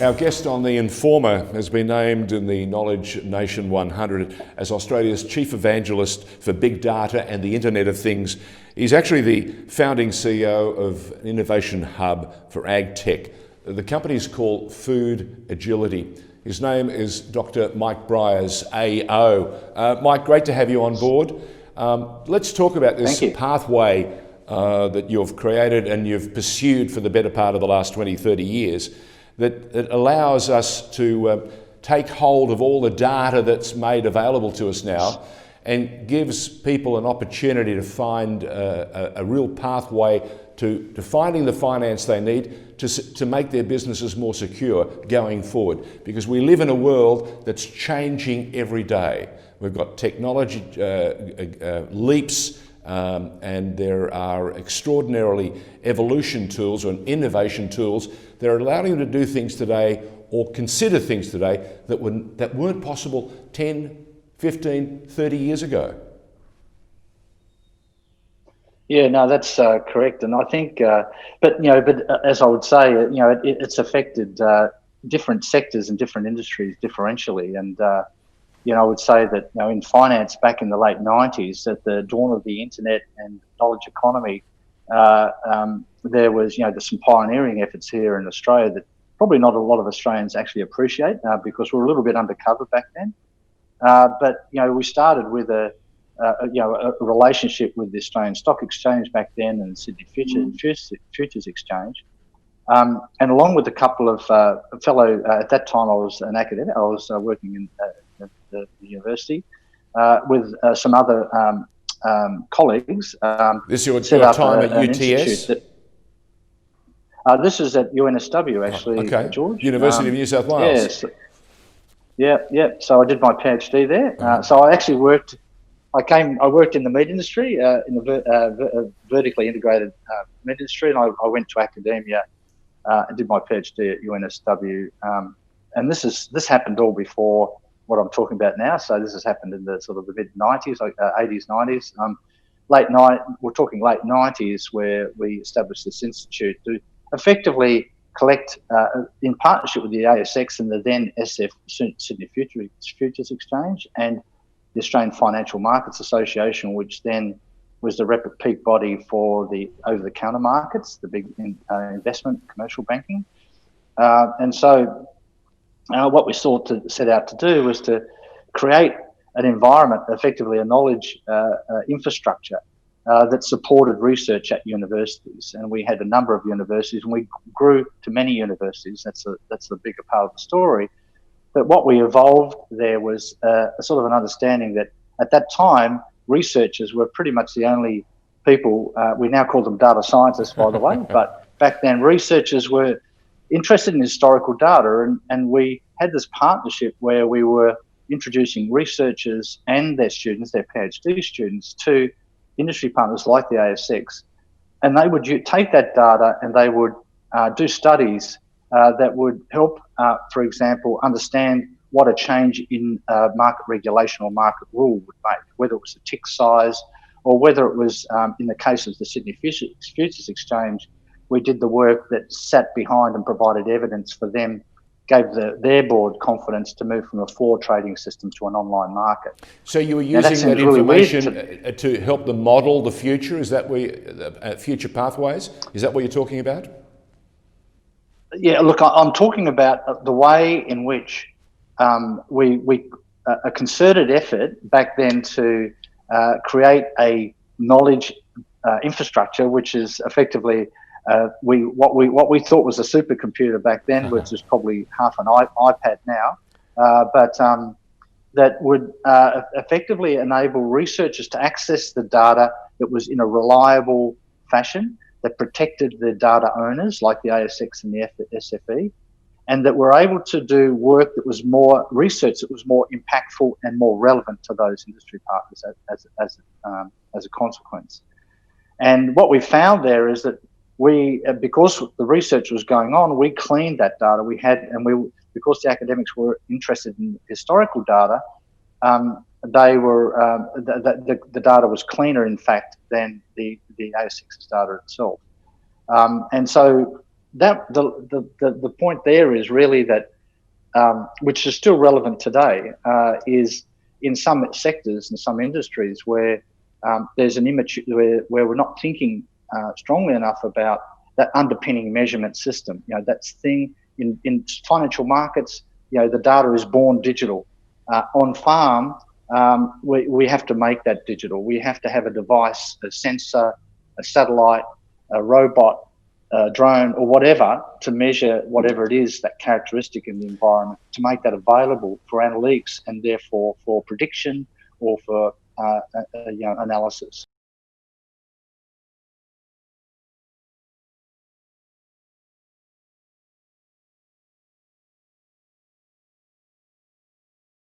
Our guest on TheInformer has been named in the Knowledge Nation 100 as Australia's chief evangelist for big data and the Internet of Things. He's actually the founding CEO of an innovation hub for ag tech. The company is called Food Agility. His name is Dr. Mike Briers, AO. Mike, great to have you on board. Let's talk about this pathway that you've created and you've pursued for the better part of the last 20, 30 years that allows us to take hold of all the data that's made available to us now and gives people an opportunity to find a real pathway to finding the finance they need to make their businesses more secure going forward. Because we live in a world that's changing every day. We've got technology leaps, and there are extraordinarily evolution tools or innovation tools that are allowing you to do things today or consider things today that weren't possible 10, 15, 30 years ago. Yeah, no, that's correct, and I think, but as I would say, it's affected different sectors and different industries differentially, and I would say that in finance back in the late 90s, at the dawn of the internet and knowledge economy, there was there's some pioneering efforts here in Australia that probably not a lot of Australians actually appreciate because we're a little bit undercover back then. But we started with a relationship with the Australian Stock Exchange back then and Sydney Futures Exchange, and along with a couple of fellow. At that time, I was an academic. I was working in the university with some other colleagues. This is your time at UTS? This is at UNSW, actually, George. University of New South Wales. Yes. Yeah. So I did my PhD there. So I actually worked. I worked in the meat industry, in the vertically integrated meat industry, and I went to academia and did my PhD at UNSW. And this happened all before what I'm talking about now. So this has happened in the sort of the mid 90s, like 80s, 90s. We're talking late 90s, where we established this institute to effectively collect, in partnership with the ASX and the then SF, Sydney Futures Exchange, and the Australian Financial Markets Association, which then was the peak body for the over-the-counter markets, the big investment commercial banking. And so what we set out to do was to create an environment, effectively a knowledge infrastructure that supported research at universities. And we had a number of universities, and we grew to many universities. That's the bigger part of the story. But what we evolved there was a sort of an understanding that at that time, researchers were pretty much the only people, we now call them data scientists, by the way, but back then researchers were interested in historical data, and we had this partnership where we were introducing researchers and their students, their PhD students, to industry partners like the ASX, and they would take that data and they would do studies that would help, for example, understand what a change in market regulation or market rule would make, whether it was a tick size or whether it was, in the case of the Sydney Futures Exchange, we did the work that sat behind and provided evidence for them, gave their board confidence to move from a floor trading system to an online market. So you were using that information to help them model the future? Is that where future pathways? Is that what you're talking about? Yeah, look, I'm talking about the way in which a concerted effort back then to create a knowledge infrastructure, which is effectively what we thought was a supercomputer back then, which is probably half an iPad now, but that would effectively enable researchers to access the data that was in a reliable fashion, that protected the data owners like the ASX and the SFE, and that were able to do work that was more research that was more impactful and more relevant to those industry partners as a consequence. And what we found there is that because the research was going on, we cleaned that data we had, and because the academics were interested in historical data, they were the data was cleaner, in fact, than the ASX's data itself. And so the point there is really that, which is still relevant today, is in some sectors and some industries where there's an where we're not thinking strongly enough about that underpinning measurement system. That's thing in financial markets. The data is born digital. On farm, we have to make that digital. We have to have a device, a sensor, a satellite, a robot, a drone, or whatever to measure whatever it is, that characteristic in the environment, to make that available for analytics and therefore for prediction or for analysis.